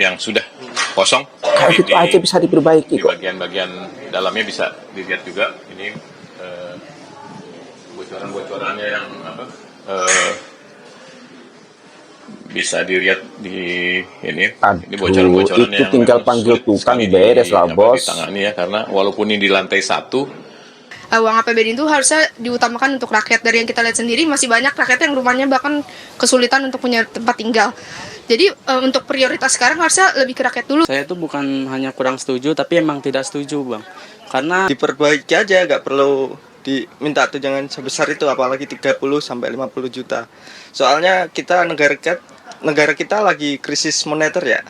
yang sudah kosong. Kayak gitu aja bisa diperbaiki Di kok. bagian-bagian dalamnya bisa dilihat juga. Ini bocoran-bocorannya yang bisa dilihat di ini. Ini bocoran-bocoran itu yang tinggal memang panggil sulit tukang sekali beres lah, bos. ditangani ya, karena walaupun ini di lantai 1, uang APBD itu harusnya diutamakan untuk rakyat. Dari yang kita lihat sendiri masih banyak rakyat yang rumahnya bahkan kesulitan untuk punya tempat tinggal. Jadi untuk prioritas sekarang harusnya lebih ke rakyat dulu. Saya tuh bukan hanya kurang setuju, tapi emang tidak setuju, Bang. Karena diperbaiki aja, nggak perlu diminta tunjangan sebesar itu, apalagi 30-50 juta. Soalnya negara kita lagi krisis moneter ya.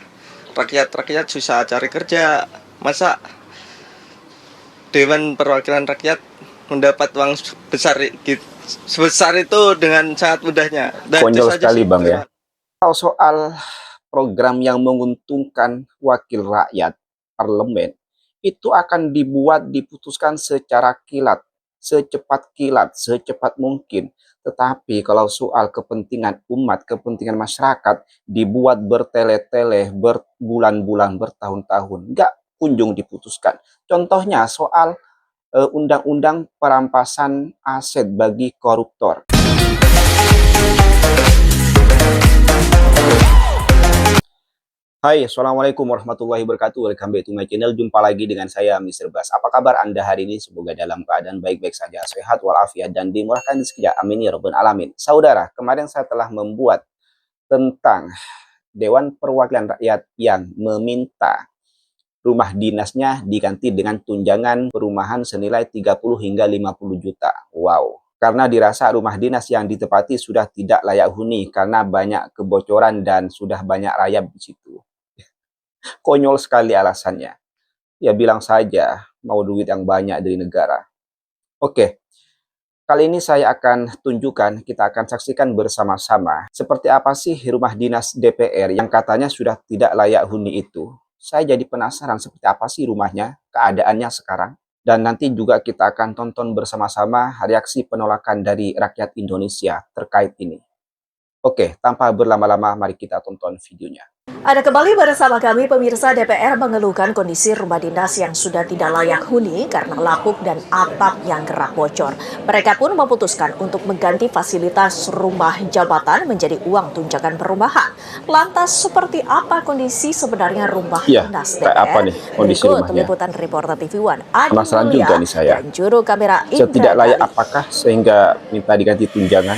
Rakyat susah cari kerja. Masa Dewan Perwakilan Rakyat mendapat uang sebesar itu dengan sangat mudahnya. Konyol sekali, Bang, ya. Kalau soal program yang menguntungkan wakil rakyat, parlemen, itu akan diputuskan secara kilat, secepat mungkin. Tetapi kalau soal kepentingan umat, kepentingan masyarakat, dibuat bertele-tele, berbulan-bulan, bertahun-tahun, nggak kunjung diputuskan. Contohnya soal undang-undang perampasan aset bagi koruptor. Hai, Assalamualaikum warahmatullahi wabarakatuh. Welcome back to my channel. Jumpa lagi dengan saya, Mr. Bas. Apa kabar Anda hari ini? Semoga dalam keadaan baik-baik saja, sehat walafiat, dan dimurahkan rezeki. Amin ya rabbal alamin. Saudara, kemarin saya telah membuat tentang Dewan Perwakilan Rakyat yang meminta rumah dinasnya diganti dengan tunjangan perumahan senilai 30 hingga 50 juta. Wow. Karena dirasa rumah dinas yang ditempati sudah tidak layak huni karena banyak kebocoran dan sudah banyak rayap di situ. Konyol sekali alasannya. Ya bilang saja mau duit yang banyak dari negara. Oke, kali ini saya akan tunjukkan, kita akan saksikan bersama-sama seperti apa sih rumah dinas DPR yang katanya sudah tidak layak huni itu. Saya jadi penasaran seperti apa sih rumahnya, keadaannya sekarang. Dan nanti juga kita akan tonton bersama-sama reaksi penolakan dari rakyat Indonesia terkait ini. Oke, tanpa berlama-lama mari kita tonton videonya. Ada kembali bersama kami, pemirsa. DPR mengeluhkan kondisi rumah dinas yang sudah tidak layak huni karena lapuk dan atap yang kerap bocor. Mereka pun memutuskan untuk mengganti fasilitas rumah jabatan menjadi uang tunjangan perumahan. Lantas seperti apa kondisi sebenarnya rumah dinas DPR? Apa nih kondisi Berikut rumahnya? liputan reporter TV One Adi Penasaran Mulia juga nih saya. dan juru kamera Sudah tidak layak Indra. apakah sehingga minta diganti tunjangan?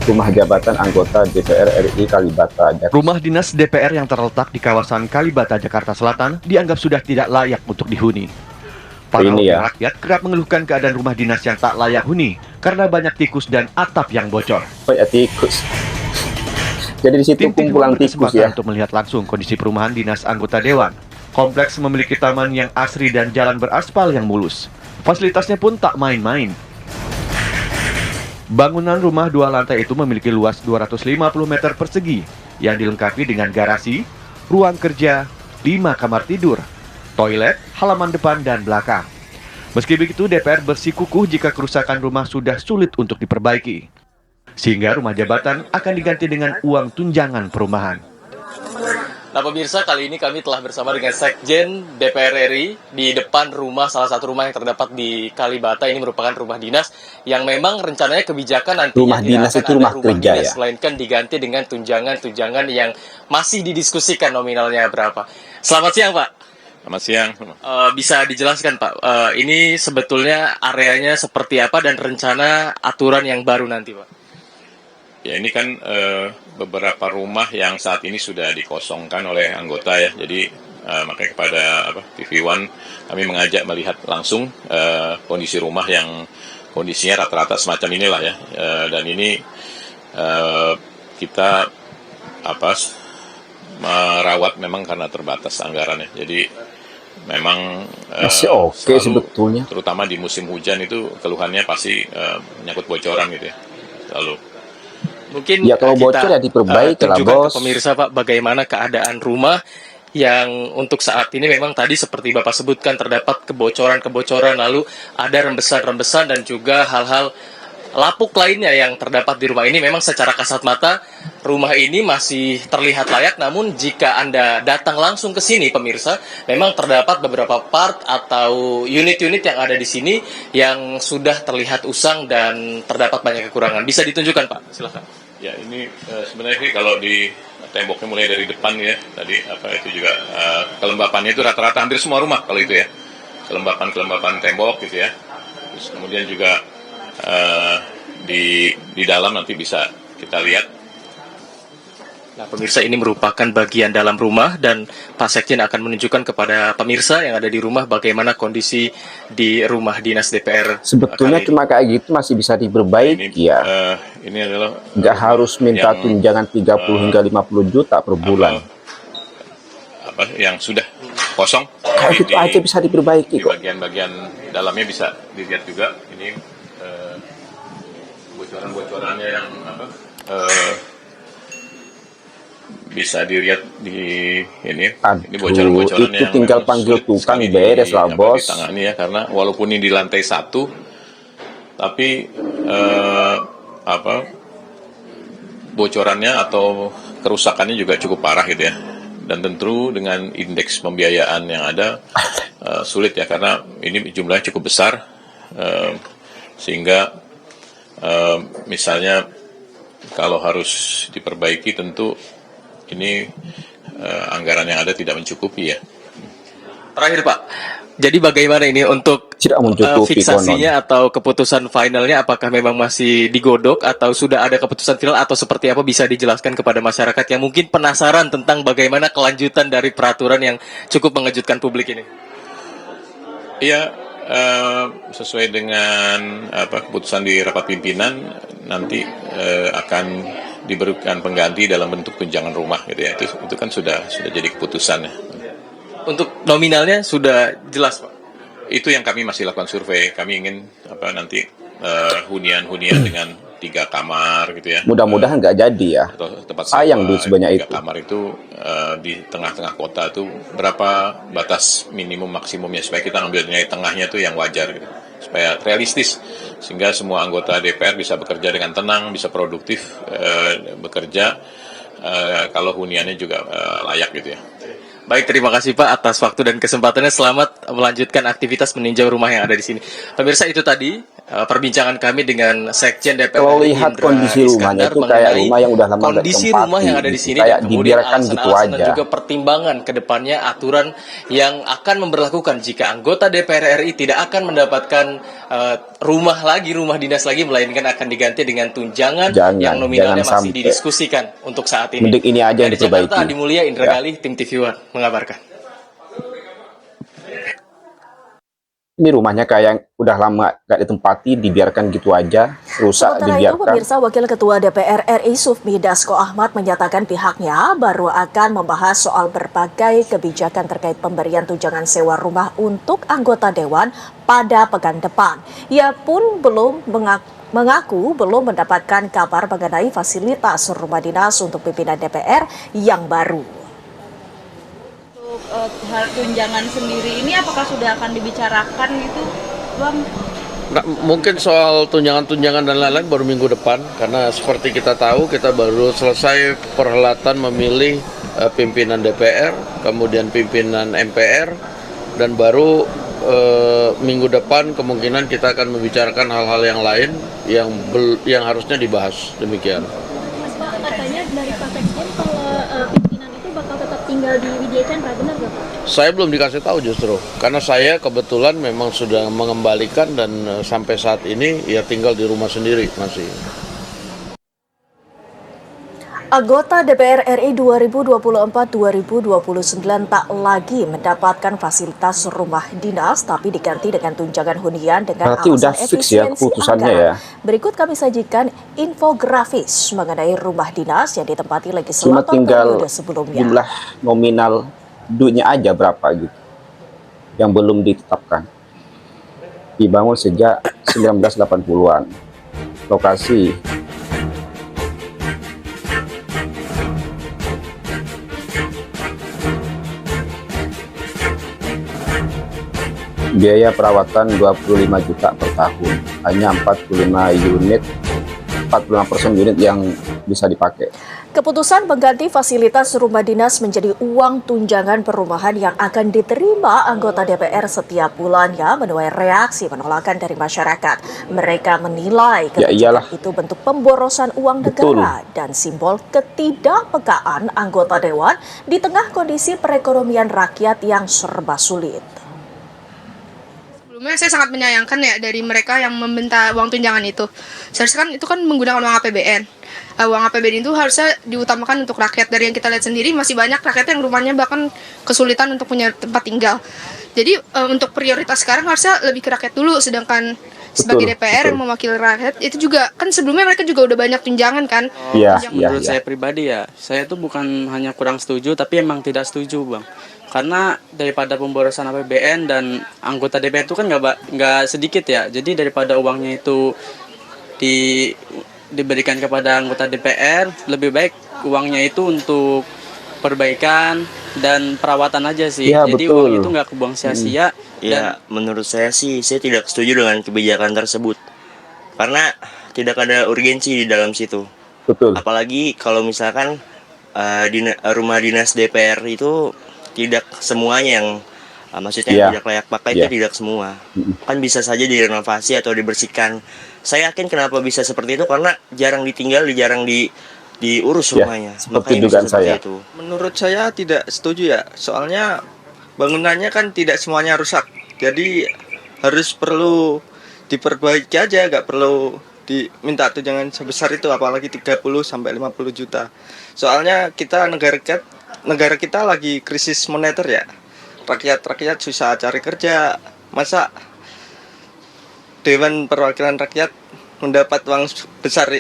Rumah jabatan anggota DPR RI Kalibata, Jakarta. Rumah dinas DPR yang terletak di kawasan Kalibata, Jakarta Selatan dianggap sudah tidak layak untuk dihuni. Para wakil rakyat kerap mengeluhkan keadaan rumah dinas yang tak layak huni karena banyak tikus dan atap yang bocor. Banyak tikus. Jadi di situ kumpulan tikus ya. Untuk melihat langsung kondisi perumahan dinas anggota dewan. Kompleks memiliki taman yang asri dan jalan beraspal yang mulus. Fasilitasnya pun tak main-main. Bangunan rumah 2 lantai itu memiliki luas 250 meter persegi yang dilengkapi dengan garasi, ruang kerja, 5 kamar tidur, toilet, halaman depan dan belakang. Meski begitu, DPR bersikukuh jika kerusakan rumah sudah sulit untuk diperbaiki, sehingga rumah jabatan akan diganti dengan uang tunjangan perumahan. Nah pemirsa, kali ini kami telah bersama dengan Sekjen DPR RI di depan salah satu rumah yang terdapat di Kalibata. Ini merupakan rumah dinas yang memang rencananya kebijakan nantinya rumah dinas itu rumah kerja ya, melainkan diganti dengan tunjangan yang masih didiskusikan nominalnya berapa. Selamat siang Pak. selamat siang. Bisa dijelaskan Pak, ini sebetulnya areanya seperti apa dan rencana aturan yang baru nanti Pak? Ya ini kan beberapa rumah yang saat ini sudah dikosongkan oleh anggota ya. Jadi makanya kepada TV One kami mengajak melihat langsung kondisi rumah yang kondisinya rata-rata semacam inilah ya. Dan ini kita merawat memang karena terbatas anggarannya. Jadi memang masih oke sebetulnya. Terutama di musim hujan itu keluhannya pasti menyangkut bocoran gitu ya. Lalu mungkin ya kalau bocor ya diperbaiki lah bos. Ke pemirsa Pak, bagaimana keadaan rumah yang untuk saat ini memang tadi seperti Bapak sebutkan terdapat kebocoran-kebocoran, lalu ada rembesan-rembesan dan juga hal-hal lapuk lainnya yang terdapat di rumah ini, memang secara kasat mata rumah ini masih terlihat layak, namun jika Anda datang langsung ke sini pemirsa, memang terdapat beberapa part atau unit-unit yang ada di sini yang sudah terlihat usang dan terdapat banyak kekurangan. Bisa ditunjukkan Pak, silakan. Ya, ini sebenarnya sih kalau di temboknya mulai dari depan ya, tadi itu juga kelembapannya itu rata-rata hampir semua rumah kalau itu ya, kelembapan tembok gitu ya. Terus kemudian juga di dalam nanti bisa kita lihat. Nah, pemirsa, ini merupakan bagian dalam rumah dan Pak Sekjen akan menunjukkan kepada pemirsa yang ada di rumah bagaimana kondisi di rumah dinas DPR. Sebetulnya cuma kayak gitu masih bisa diperbaiki ya. Ini adalah Nggak harus minta tunjangan 30 hingga 50 juta per bulan. Yang sudah kosong. Kayak gitu aja bisa diperbaiki Di kok. bagian-bagian dalamnya bisa dilihat juga ini bocoran-bocorannya yang bisa dilihat di ini. Ini bocoran-bocoran itu yang tinggal memang panggil sulit tukang sekali beres lah, bos. ditangani ya, karena walaupun ini di lantai 1 tapi bocorannya atau kerusakannya juga cukup parah gitu ya. Dan tentu dengan indeks pembiayaan yang ada sulit ya, karena ini jumlahnya cukup besar, sehingga misalnya kalau harus diperbaiki tentu ini anggaran yang ada tidak mencukupi ya. Terakhir Pak, jadi bagaimana ini untuk Tidak mencukupi, fiksasinya atau keputusan finalnya, apakah memang masih digodok atau sudah ada keputusan final atau seperti apa, bisa dijelaskan kepada masyarakat yang mungkin penasaran tentang bagaimana kelanjutan dari peraturan yang cukup mengejutkan publik ini? Iya, sesuai dengan keputusan di rapat pimpinan nanti akan diberikan pengganti dalam bentuk tunjangan rumah gitu ya. Itu kan sudah jadi keputusannya. Untuk nominalnya sudah jelas Pak? Itu yang kami masih lakukan survei. Kami ingin nanti hunian dengan 3 kamar gitu ya. Mudah-mudahan nggak jadi ya. Atau tempat Sayang duit sebanyak 3 itu. kamar itu di tengah-tengah kota tuh berapa batas minimum maksimumnya, supaya kita ngambil nilai tengahnya tuh yang wajar gitu. Supaya realistis, sehingga semua anggota DPR bisa bekerja dengan tenang, bisa produktif bekerja kalau huniannya juga layak gitu ya. Baik, terima kasih Pak atas waktu dan kesempatannya. Selamat melanjutkan aktivitas meninjau rumah yang ada di sini. Pemirsa, itu tadi perbincangan kami dengan Sekjen DPR. Kalau lihat kondisi rumahnya itu kayak rumah yang udah lama nggak kondisi ditempati, rumah yang ada di sini, kayak dan kemudian dibiarkan gitu alasan-alasan dan aja. juga pertimbangan ke depannya aturan yang akan memberlakukan jika anggota DPR RI tidak akan mendapatkan rumah dinas lagi, melainkan akan diganti dengan tunjangan yang nominalnya masih didiskusikan untuk saat ini. Mending ini aja yang Dari Jakarta, diperbaiki. Adi Mulya, Indra Ya. Galih, Tim TV One mengabarkan. Ini rumahnya kayak yang udah lama gak ditempati, dibiarkan gitu aja, rusak, Sementara itu, dibiarkan. pemirsa, Wakil Ketua DPR RI Sufmi Dasko Ahmad menyatakan pihaknya baru akan membahas soal berbagai kebijakan terkait pemberian tunjangan sewa rumah untuk anggota Dewan pada pekan depan. Ia pun belum mengaku belum mendapatkan kabar mengenai fasilitas rumah dinas untuk pimpinan DPR yang baru. Hal tunjangan sendiri ini apakah sudah akan dibicarakan gitu, Bang? Nah, mungkin soal tunjangan-tunjangan dan lain-lain baru minggu depan, karena seperti kita tahu kita baru selesai perhelatan memilih pimpinan DPR, kemudian pimpinan MPR, dan baru minggu depan kemungkinan kita akan membicarakan hal-hal yang lain yang harusnya dibahas. Demikian. Mas Pak, katanya dari Pak Sekjen kalau pimpinan itu bakal tetap tinggal di Widya Chandra, benar nggak Pak? Saya belum dikasih tahu justru, karena saya kebetulan memang sudah mengembalikan dan sampai saat ini ya tinggal di rumah sendiri masih. Anggota DPR RI 2024-2029 tak lagi mendapatkan fasilitas rumah dinas, tapi diganti dengan tunjangan hunian dengan Berarti udah alasan fix ya efisiensi keputusannya anggaran. ya. Berikut kami sajikan infografis mengenai rumah dinas yang ditempati Cuma legislator tinggal periode sebelumnya. jumlah nominal duitnya aja berapa gitu, yang belum ditetapkan. Dibangun sejak 1980-an. Lokasi Biaya perawatan 25 juta per tahun. Hanya 45% unit yang bisa dipakai. Keputusan mengganti fasilitas rumah dinas menjadi uang tunjangan perumahan yang akan diterima anggota DPR setiap bulannya menuai reaksi penolakan dari masyarakat. Mereka menilai kebijakan itu bentuk pemborosan uang negara dan simbol ketidakpekaan anggota dewan di tengah kondisi perekonomian rakyat yang serba sulit. Sebelumnya saya sangat menyayangkan ya dari mereka yang meminta uang tunjangan itu. Seharusnya kan itu kan menggunakan uang APBN. Uang APBN itu harusnya diutamakan untuk rakyat. Dari yang kita lihat sendiri masih banyak rakyat yang rumahnya bahkan kesulitan untuk punya tempat tinggal. Jadi untuk prioritas sekarang harusnya lebih ke rakyat dulu. Sedangkan sebagai DPR yang mewakili rakyat itu juga kan sebelumnya mereka juga udah banyak tunjangan kan. Menurut saya pribadi ya, saya tuh bukan hanya kurang setuju tapi emang tidak setuju Bang. Karena daripada pemborosan APBN dan anggota DPR itu kan nggak sedikit ya. Jadi daripada uangnya itu diberikan kepada anggota DPR, lebih baik uangnya itu untuk perbaikan dan perawatan aja sih. Ya, jadi betul. uang itu nggak kebuang sia-sia. Ya, menurut saya sih, saya tidak setuju dengan kebijakan tersebut. Karena tidak ada urgensi di dalam situ. Betul. Apalagi kalau misalkan rumah dinas DPR itu tidak semuanya yang maksudnya tidak layak pakai itu tidak semua. Kan bisa saja direnovasi atau dibersihkan. Saya yakin kenapa bisa seperti itu karena jarang ditinggal, jarang diurus rumahnya. Seperti dugaan saya. Itu. Menurut saya tidak setuju ya, soalnya bangunannya kan tidak semuanya rusak. Jadi harus perlu diperbaiki aja, nggak perlu diminta tunjangan sebesar itu, apalagi 30-50 juta. Soalnya negara kita lagi krisis moneter ya. Rakyat susah cari kerja. Masa Dewan Perwakilan Rakyat mendapat uang sebesar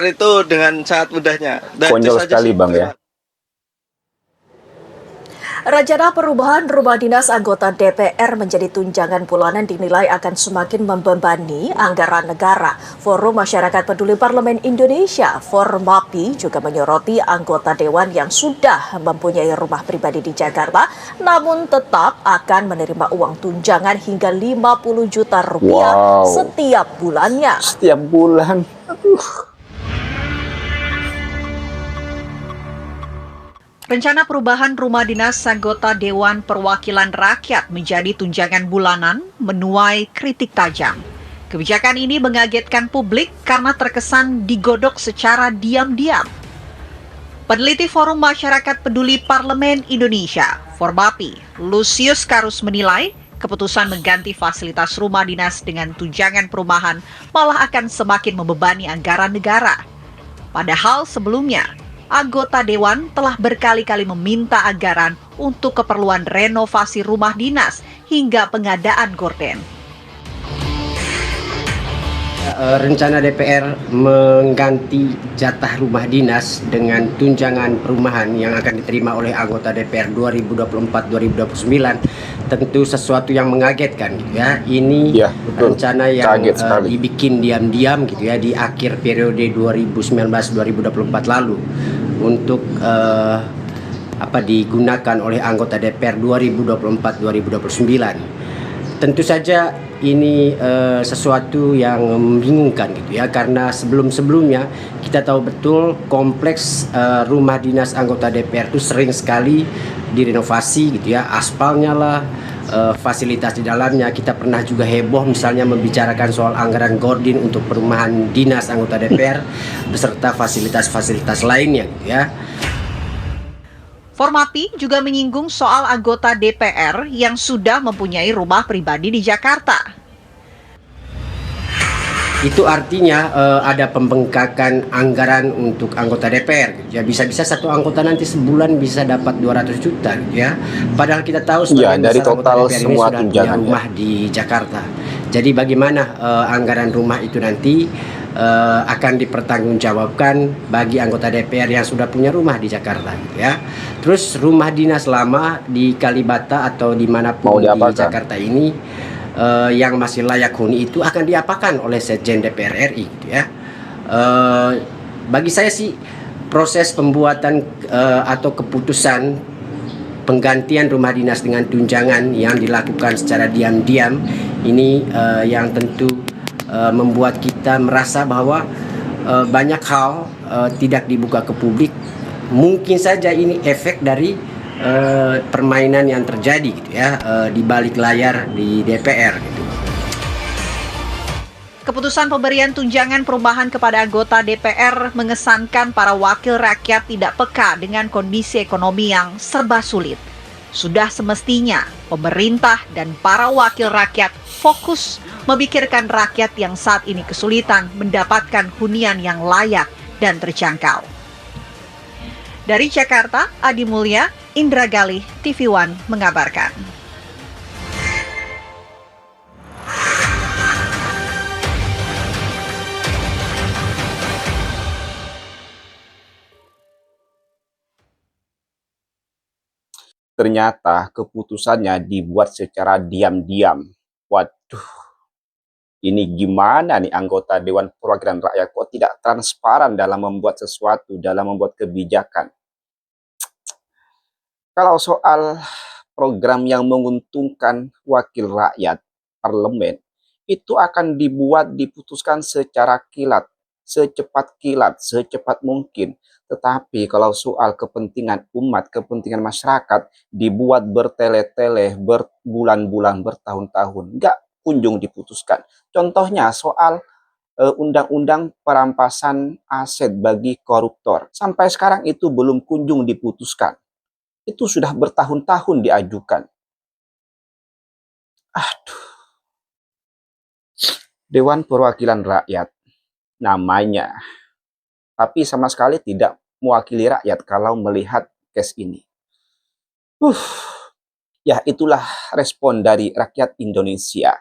itu dengan sangat mudahnya. Konyol sekali Bang ya. Rencana perubahan rumah dinas anggota DPR menjadi tunjangan bulanan dinilai akan semakin membebani anggaran negara. Forum Masyarakat Peduli Parlemen Indonesia, Formapi, juga menyoroti anggota dewan yang sudah mempunyai rumah pribadi di Jakarta, namun tetap akan menerima uang tunjangan hingga 50 juta rupiah setiap bulannya. Setiap bulan. Rencana perubahan rumah dinas anggota Dewan Perwakilan Rakyat menjadi tunjangan bulanan menuai kritik tajam. Kebijakan ini mengagetkan publik karena terkesan digodok secara diam-diam. Peneliti Forum Masyarakat Peduli Parlemen Indonesia, Formapi, Lucius Karus menilai keputusan mengganti fasilitas rumah dinas dengan tunjangan perumahan malah akan semakin membebani anggaran negara. Padahal sebelumnya, anggota dewan telah berkali-kali meminta anggaran untuk keperluan renovasi rumah dinas hingga pengadaan gorden. Rencana DPR mengganti jatah rumah dinas dengan tunjangan perumahan yang akan diterima oleh anggota DPR 2024-2029 tentu sesuatu yang mengagetkan gitu ya. Ini rencana yang dibikin diam-diam gitu ya di akhir periode 2019-2024 lalu untuk digunakan oleh anggota DPR 2024-2029. Tentu saja ini sesuatu yang membingungkan gitu ya, karena sebelum-sebelumnya kita tahu betul kompleks rumah dinas anggota DPR itu sering sekali direnovasi gitu ya, aspalnya lah, fasilitas di dalamnya. Kita pernah juga heboh misalnya membicarakan soal anggaran gordin untuk perumahan dinas anggota DPR beserta fasilitas-fasilitas lainnya gitu ya. Formapi juga menyinggung soal anggota DPR yang sudah mempunyai rumah pribadi di Jakarta. Itu artinya ada pembengkakan anggaran untuk anggota DPR. Ya bisa-bisa satu anggota nanti sebulan bisa dapat 200 juta gitu ya. Padahal kita tahu dari total DPR semua ini sudah tunjangan punya rumah di Jakarta. Jadi bagaimana anggaran rumah itu nanti akan dipertanggungjawabkan bagi anggota DPR yang sudah punya rumah di Jakarta gitu ya. Terus rumah dinas lama di Kalibata atau dimanapun di Jakarta ini yang masih layak huni itu akan diapakan oleh Sekjen DPR RI gitu ya. Bagi saya sih proses pembuatan atau keputusan penggantian rumah dinas dengan tunjangan yang dilakukan secara diam-diam ini yang tentu membuat kita merasa bahwa banyak hal tidak dibuka ke publik. Mungkin saja ini efek dari permainan yang terjadi gitu ya di balik layar di DPR gitu. Keputusan pemberian tunjangan perumahan kepada anggota DPR mengesankan para wakil rakyat tidak peka dengan kondisi ekonomi yang serba sulit. Sudah semestinya pemerintah dan para wakil rakyat fokus memikirkan rakyat yang saat ini kesulitan mendapatkan hunian yang layak dan terjangkau. Dari Jakarta, Adi Mulya, Indra Galih, TV One mengabarkan. Ternyata keputusannya dibuat secara diam-diam. Waduh, ini gimana nih anggota Dewan Perwakilan Rakyat kok tidak transparan dalam membuat sesuatu, dalam membuat kebijakan. Kalau soal program yang menguntungkan wakil rakyat, parlemen, itu akan diputuskan secara kilat, secepat mungkin. Tetapi kalau soal kepentingan umat, kepentingan masyarakat, dibuat bertele-tele, berbulan-bulan, bertahun-tahun, nggak kunjung diputuskan. Contohnya soal undang-undang perampasan aset bagi koruptor. Sampai sekarang itu belum kunjung diputuskan. Itu sudah bertahun-tahun diajukan. Aduh. Dewan Perwakilan Rakyat namanya, tapi sama sekali tidak mewakili rakyat kalau melihat case ini. Ya itulah respon dari rakyat Indonesia.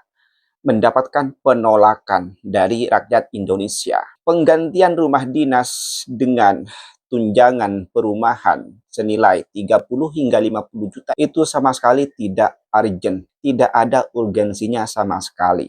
Mendapatkan penolakan dari rakyat Indonesia. Penggantian rumah dinas dengan tunjangan perumahan senilai 30 hingga 50 juta itu sama sekali tidak urgent, tidak ada urgensinya sama sekali.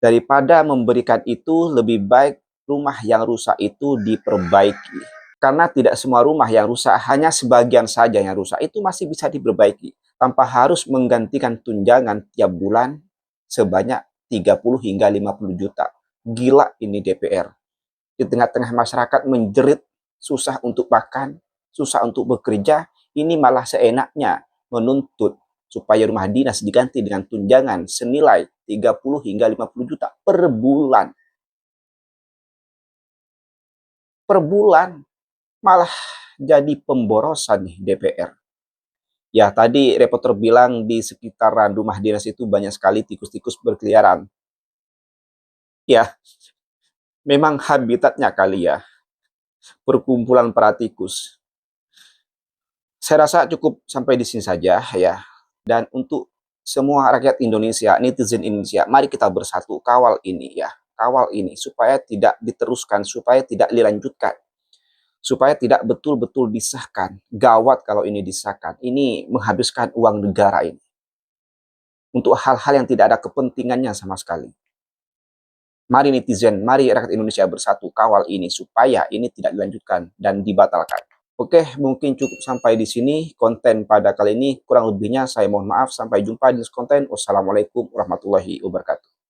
Daripada memberikan itu, lebih baik rumah yang rusak itu diperbaiki. Karena tidak semua rumah yang rusak, hanya sebagian saja yang rusak, itu masih bisa diperbaiki tanpa harus menggantikan tunjangan tiap bulan sebanyak 30 hingga 50 juta. Gila ini DPR. Di tengah-tengah masyarakat menjerit, susah untuk makan, susah untuk bekerja, ini malah seenaknya menuntut supaya rumah dinas diganti dengan tunjangan senilai 30 hingga 50 juta per bulan. Per bulan. Malah jadi pemborosan nih DPR. Ya tadi reporter bilang di sekitaran rumah dinas itu banyak sekali tikus-tikus berkeliaran. Ya, memang habitatnya kali ya. Perkumpulan para tikus. Saya rasa cukup sampai di sini saja ya. Dan untuk semua rakyat Indonesia, netizen Indonesia, mari kita bersatu kawal ini ya. Kawal ini supaya tidak diteruskan, supaya tidak dilanjutkan. Supaya tidak betul-betul disahkan. Gawat kalau ini disahkan. Ini menghabiskan uang negara ini. Untuk hal-hal yang tidak ada kepentingannya sama sekali. Mari netizen, mari rakyat Indonesia bersatu kawal ini supaya ini tidak dilanjutkan dan dibatalkan. Oke, mungkin cukup sampai di sini konten pada kali ini. Kurang lebihnya saya mohon maaf. Sampai jumpa di next konten. Wassalamualaikum warahmatullahi wabarakatuh.